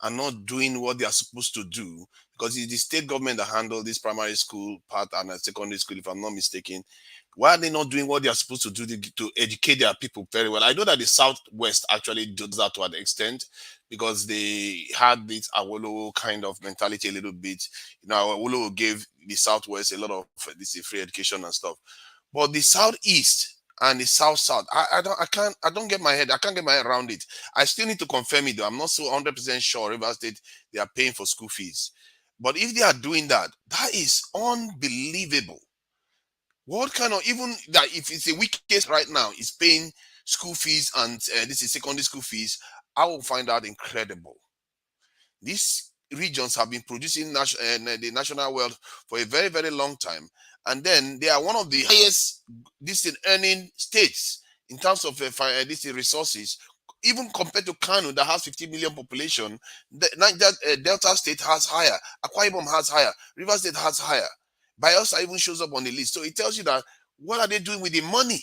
are not doing what they are supposed to do? Because it's the state government that handle this primary school part and secondary school, if I'm not mistaken. Why are they not doing what they are supposed to do to educate their people very well? I know that the Southwest actually does that to an extent because they had this Awolowo kind of mentality a little bit. You know, Awolowo gave the Southwest a lot of this free education and stuff. But the Southeast and the South, I can't get my head around it. I still need to confirm it though. I'm not so 100% sure River State they are paying for school fees. But if they are doing that, that is unbelievable. What kind of, even that if it's a weak case right now is paying school fees and this is secondary school fees, I will find that incredible. These regions have been producing the national wealth for a very, very long time. And then they are one of the highest earning states in terms of these resources, even compared to Kano that has 50 million population. Delta State has higher, Akwa Ibom has higher, River State has higher. Bayelsa even shows up on the list. So it tells you that what are they doing with the money?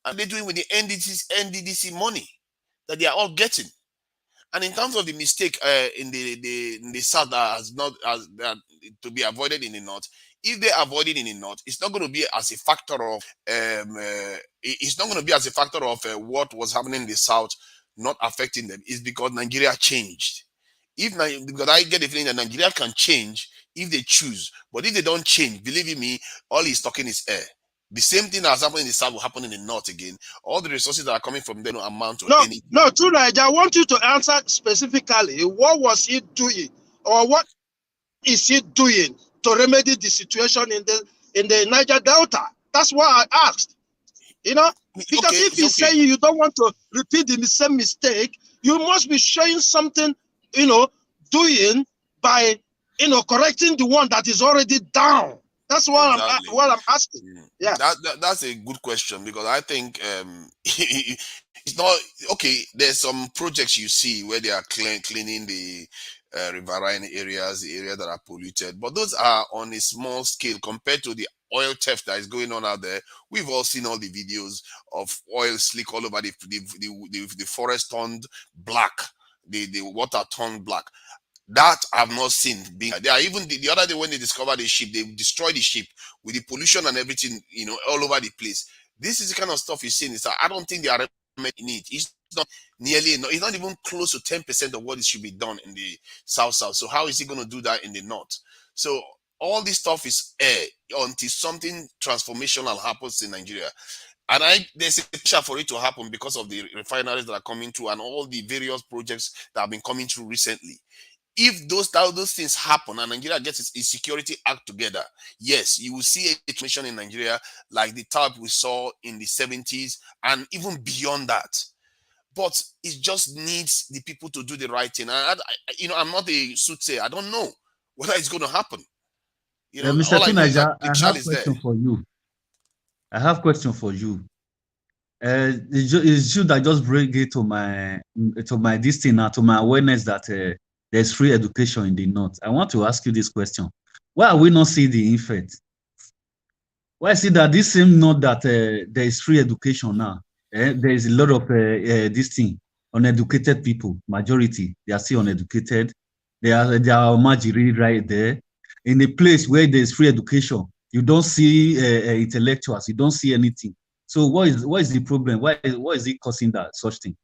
Are they doing with the NDDC money that they are all getting? And in terms of the mistake in the south that has not to be avoided in the north, if they avoid it in the north, it's not going to be as a factor of it's not going to be as a factor of what was happening in the south not affecting them. It's because Nigeria changed. Because I get the feeling that Nigeria can change if they choose, but if they don't change, believe me, all he's talking is air. The same thing that has happened in the south will happen in the north again. All the resources that are coming from them don't amount to anything. No, True Niger, I want you to answer specifically what was he doing or what is he doing to remedy the situation in the Niger Delta? That's what I asked. You know, because if you say you don't want to repeat the same mistake, you must be showing something, you know, doing by, you know, correcting the one that is already down. That's what I'm asking. Yeah, that's a good question because I think it's not okay. There's some projects you see where they are cleaning the riverine areas, the areas that are polluted, but those are on a small scale compared to the oil theft that is going on out there. We've all seen all the videos of oil slick all over the forest turned black, the water turned black. That I've not seen being. They are even the other day when they discovered the ship, they destroyed the ship with the pollution and everything, you know, all over the place. This is the kind of stuff you're seeing. I don't think they are in it. It's not nearly. It's not even close to 10% of what it should be done in the south. So how is he going to do that in the north? So all this stuff is air until something transformational happens in Nigeria. And there's a pressure for it to happen because of the refineries that are coming through and all the various projects that have been coming through recently. If those things happen and Nigeria gets its security act together, yes, you will see a situation in Nigeria like the type we saw in the 70s and even beyond that. but it just needs the people to do the right thing. And I'm not a soothsayer. I don't know whether it's going to happen. Mr. All I know is that Tunaja, the I child have is there. question for you. I have question for you. It's you that just bring it to my this thing now, to my awareness that there's free education in the north. I want to ask you this question: why are we not seeing the effect? Why is it that this same north that there is free education now? There is a lot of this thing, uneducated people. Majority they are still uneducated. They are Majiri right there. In a place where there is free education, you don't see intellectuals. You don't see anything. So what is the problem? What is it causing that such thing?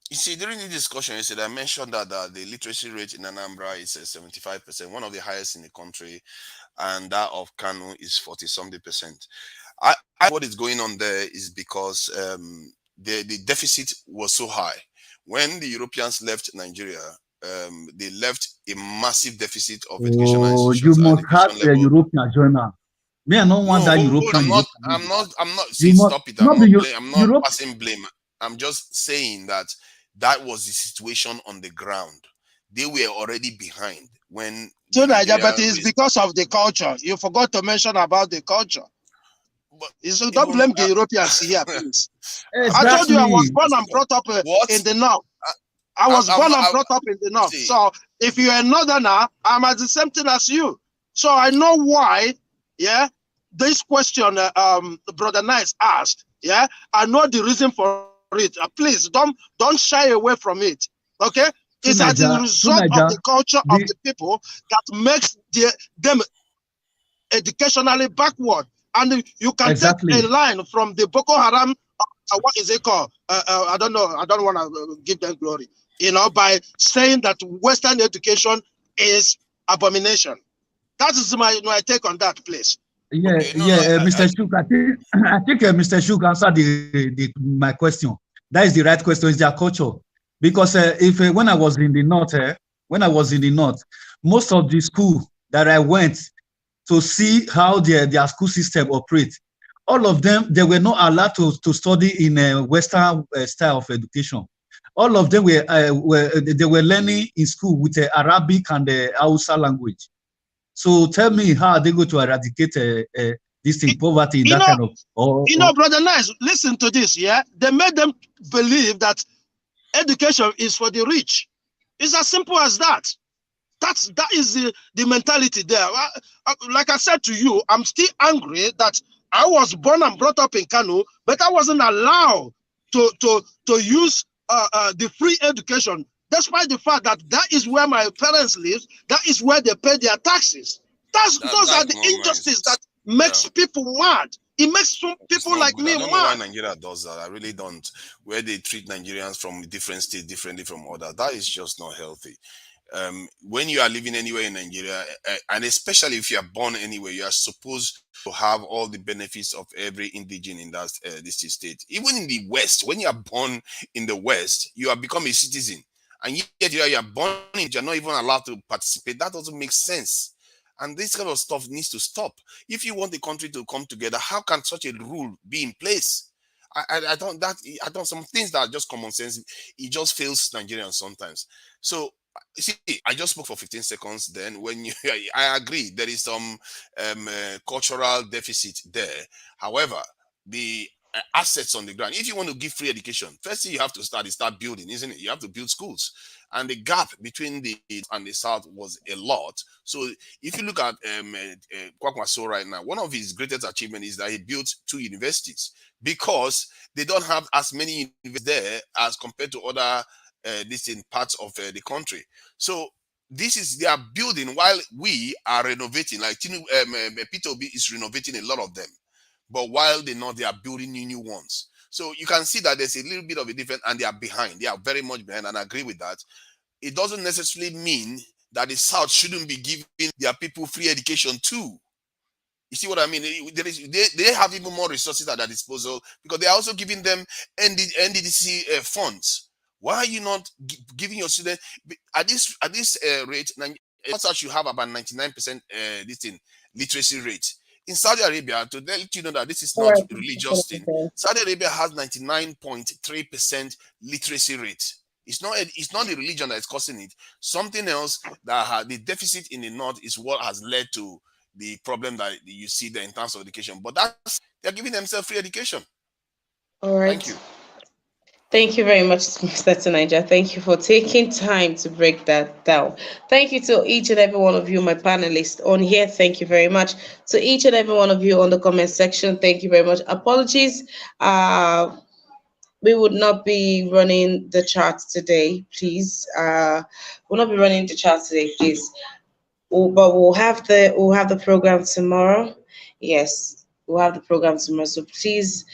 You see, during the discussion, I mentioned that the literacy rate in Anambra is 75%, one of the highest in the country, and that of Kano is 40-something%. What is going on there is because the deficit was so high. When the Europeans left Nigeria, they left a massive deficit of educational institutions. You must have a European journal. Me, I don't want that European. I'm not. See, stop it. I'm not passing blame. I'm just saying that was the situation on the ground. They were already behind when. But it's because of the culture. You forgot to mention about the culture. So don't blame the Europeans here, please. Exactly. I told you I was born and brought up in the north. I was born and brought up in the north. So if you're a northerner, I'm at the same thing as you. So I know why, this question Brother Nice asked, I know the reason for it. Please don't shy away from it. Okay? It's as a result of the culture of the people that makes them educationally backward. And you can take a line from the Boko Haram, what is it called? I don't know. I don't want to give them glory. By saying that Western education is abomination. That is my take on that, please. Mr. Shuk, I think Mr. Shuk answered my question. That is the right question. It's their culture. Because when I was in the north, most of the school that I went to see how their school system operates, all of them, they were not allowed to study in a Western style of education. All of them were learning in school with the Arabic and the Hausa language. So tell me how they go to eradicate this thing, poverty in that kind of. Brother Nice, listen to this. They made them believe that education is for the rich. It's as simple as that. That is the mentality there. Like I said to you, I'm still angry that I was born and brought up in Kano, but I wasn't allowed to use the free education, despite the fact that is where my parents live, that is where they pay their taxes. Those are the injustices that makes people mad. It makes some people like me mad. I don't know why Nigeria does that. I really don't. Where they treat Nigerians from different states differently from others. That is just not healthy. When you are living anywhere in Nigeria, and especially if you are born anywhere, you are supposed to have all the benefits of every indigenous in this state. Even in the West, when you are born in the West, you have become a citizen. And yet you are born in, you're not even allowed to participate. That doesn't make sense. And this kind of stuff needs to stop. If you want the country to come together, how can such a rule be in place? I don't some things that are just common sense. It just fails Nigerians sometimes. So see, I just spoke for 15 seconds then when I agree there is some cultural deficit there. However, the assets on the ground, if you want to give free education, first thing you have to start building, isn't it? You have to build schools. And the gap between the East and the South was a lot. So if you look at Kwakwaso right now, one of his greatest achievements is that he built 2 universities because they don't have as many universities there as compared to other distant parts of the country. So this is they are building while we are renovating. Like Peter Obi is renovating a lot of them, but while they are building new ones. So you can see that there's a little bit of a difference, and they are behind. They are very much behind, and I agree with that. It doesn't necessarily mean that the South shouldn't be giving their people free education too. You see what I mean? They have even more resources at their disposal because they are also giving them NDDC funds. Why are you not giving your students at this rate? South should have about 99% literacy rate. In Saudi Arabia, to let you know that this is not a religious thing, Saudi Arabia has 99.3% literacy rate. It's not the religion that is causing it. Something else that the deficit in the north is what has led to the problem that you see there in terms of education. But they're giving themselves free education. All right. Thank you. Thank you very much, Mr. Tunaija. Thank you for taking time to break that down. Thank you to each and every one of you, my panelists on here. Thank you very much. To each and every one of you on the comment section, thank you very much. Apologies. We would not be running the charts today, please. We'll not be running the charts today, please. But we'll have the program tomorrow. Yes, we'll have the program tomorrow. So please,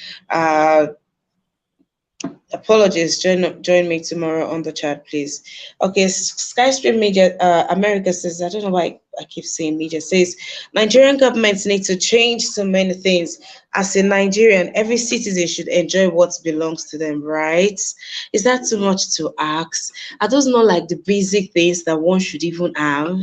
apologies. Join me tomorrow on the chat, please. Okay, Skyscraper Media America says, I don't know why I keep saying media, says Nigerian governments need to change so many things. As a Nigerian, every citizen should enjoy what belongs to them, right? Is that too much to ask? Are those not like the basic things that one should even have?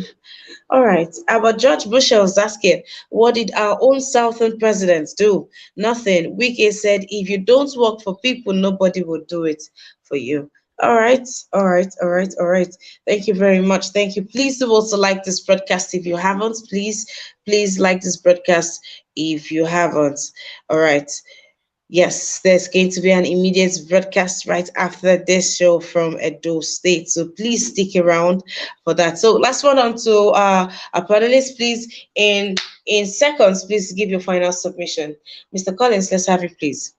All right. Our George Bush was asking, what did our own Southern presidents do? Nothing. Wike said, if you don't work for people, nobody will do it for you. All right. All right. All right. All right. Thank you very much. Thank you. Please do also like this broadcast if you haven't. Please like this broadcast if you haven't. All right. Yes, there's going to be an immediate broadcast right after this show from Edo State. So please stick around for that. So let's run on to our panelists, please. In seconds, please give your final submission. Mr. Collins, let's have it, please.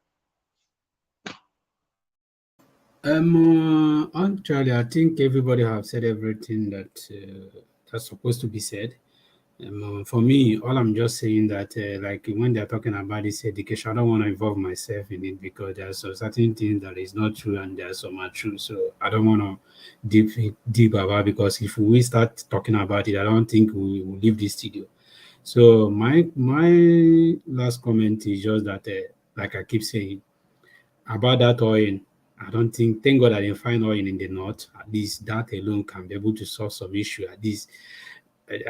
Actually, I think everybody have said everything that that's supposed to be said. For me, all I'm just saying that, like when they're talking about this education, I don't want to involve myself in it because there's some certain things that is not true and there's some are true. So I don't want to deep about, because if we start talking about it, I don't think we will leave this studio. So my last comment is just that, like I keep saying about that oil, I don't think, thank God I didn't find oil in the north. At least that alone can be able to solve some issue. At least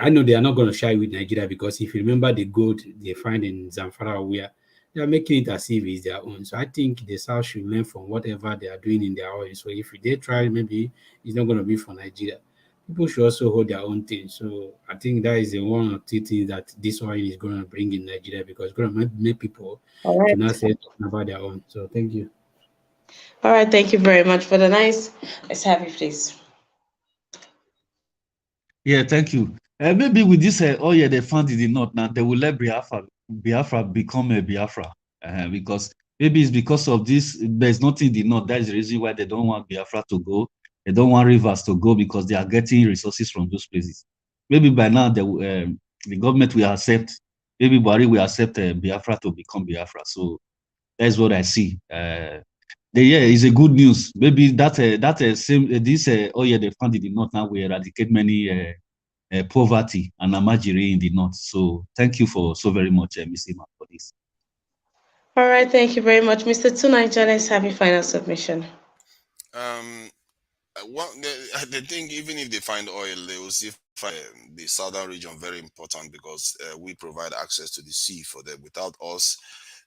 I know they are not going to shy with Nigeria, because if you remember the gold they find in Zamfara, where they are making it as if it's their own. So I think the South should learn from whatever they are doing in their oil. So if they try, maybe it's not going to be for Nigeria. People should also hold their own thing. So I think that is the one or two things that this oil is going to bring in Nigeria, because it's going to make people to not say talking about their own. So thank you. All right, thank you very much for the nice. Let's have it, please. Yeah, thank you. Maybe with this, oh yeah, they found in the north now, they will let Biafra become a Biafra, because maybe it's because of this. There's nothing in the north. That is the reason why they don't want Biafra to go. They don't want rivers to go, because they are getting resources from those places. Maybe by now, the government will accept. Maybe Buhari will accept Biafra to become Biafra. So that's what I see. Yeah, it's a good news. Maybe same this oh yeah, they found in the north now will eradicate many poverty and amajiri in the north. So thank you for so very much, Ms. Ima, for this. All right, thank you very much, Mr. Tunaija. Let's have your final submission. The thing, even if they find oil, they will still find the southern region very important, because we provide access to the sea for them. Without us,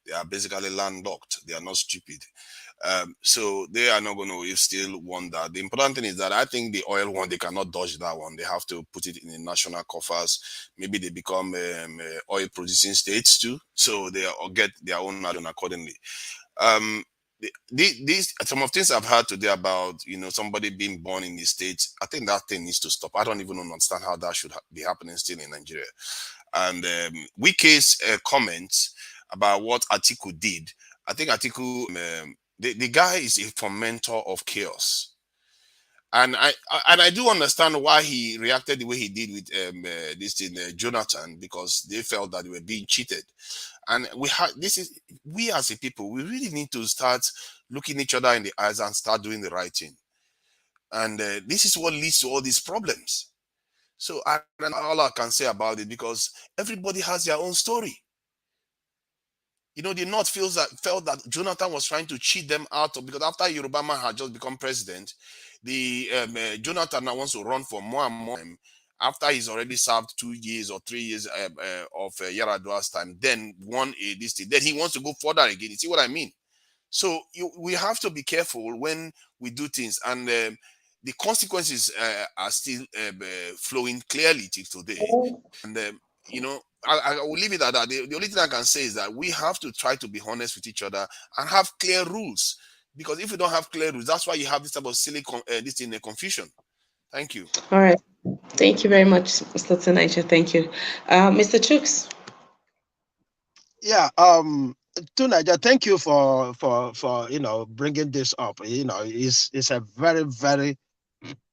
they are basically landlocked. They are not stupid. So they are not going to still want that. The important thing is that I think the oil one, they cannot dodge that one. They have to put it in the national coffers. Maybe they become oil producing states too. So they get their own nation accordingly. These some of things I've heard today about somebody being born in the States. I think that thing needs to stop. I don't even understand how that should be happening still in Nigeria. And Wike's comments about what Atiku did. I think Atiku, the guy is a fomenter of chaos, and I do understand why he reacted the way he did with this thing, Jonathan, because they felt that they were being cheated. And we as a people, we really need to start looking each other in the eyes and start doing the right thing. And this is what leads to all these problems. So all I can say about it, because everybody has their own story. The North felt that Jonathan was trying to cheat them out of, because after Yorubama had just become president, the Jonathan now wants to run for more and more, after he's already served 2 years or 3 years of Yaradua's time, then won this thing, then he wants to go further again. You see what I mean? So we have to be careful when we do things, and the consequences are still flowing clearly till today. And you know, I will leave it at that. The only thing I can say is that we have to try to be honest with each other and have clear rules. Because if you don't have clear rules, that's why you have this type of silly this in confusion. Thank you. All right. Thank you very much, Mr. Tunaja. Thank you. Mr. Chooks. Yeah, Tunaja, thank you for bringing this up. It's a very, very,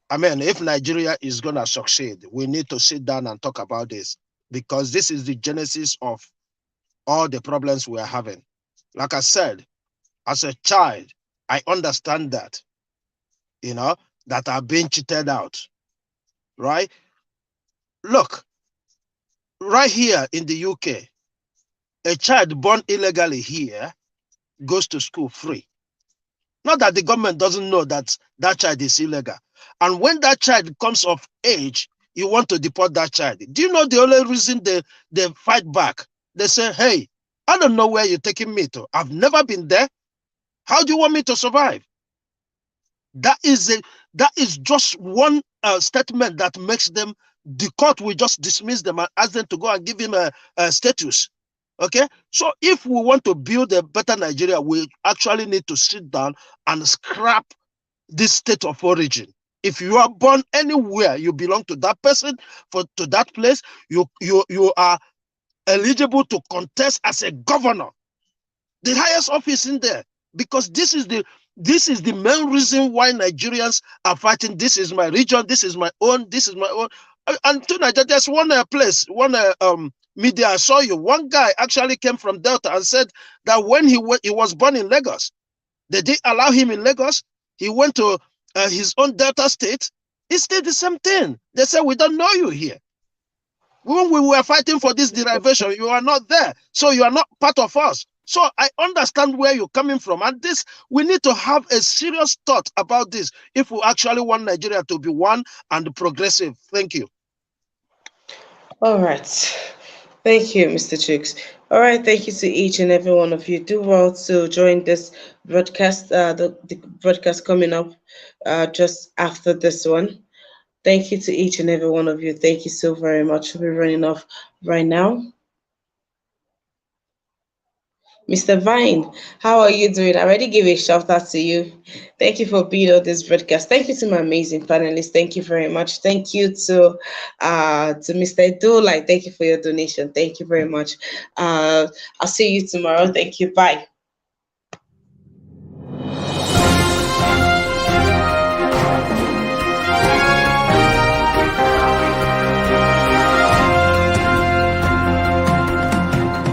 I mean, if Nigeria is gonna succeed, we need to sit down and talk about this, because this is the genesis of all the problems we are having. Like I said, as a child, I understand that, that are being cheated out, right? Look, right here in the UK, a child born illegally here goes to school free. Not that the government doesn't know that that child is illegal. And when that child comes of age, you want to deport that child. Do you know the only reason they fight back? They say, hey, I don't know where you're taking me to. I've never been there. How do you want me to survive? That is just one statement that makes them, the court will just dismiss them and ask them to go and give him a status. Okay, so if we want to build a better Nigeria, we actually need to sit down and scrap this state of origin. If you are born anywhere, you belong to that person, to that place, you are eligible to contest as a governor, the highest office in there, because this is the main reason why Nigerians are fighting. This is my region, this is my own, this is my own. And tonight, there's one place, one media I saw you. One guy actually came from Delta and said that when he was born in Lagos, they didn't allow him in Lagos. He went to his own Delta state. He stayed the same thing. They said, we don't know you here. When we were fighting for this derivation, you are not there. So you are not part of us. So I understand where you're coming from. And this, we need to have a serious thought about this if we actually want Nigeria to be one and progressive. Thank you. All right. Thank you, Mr. Chooks. All right, thank you to each and every one of you. Do well to join this broadcast, the broadcast coming up just after this one. Thank you to each and every one of you. Thank you so very much. We're running off right now. Mr. Vine, how are you doing? I already gave a shout out to you. Thank you for being on this broadcast. Thank you to my amazing panelists. Thank you very much. Thank you to Mr. Dulai. Thank you for your donation. Thank you very much. I'll see you tomorrow. Thank you. Bye.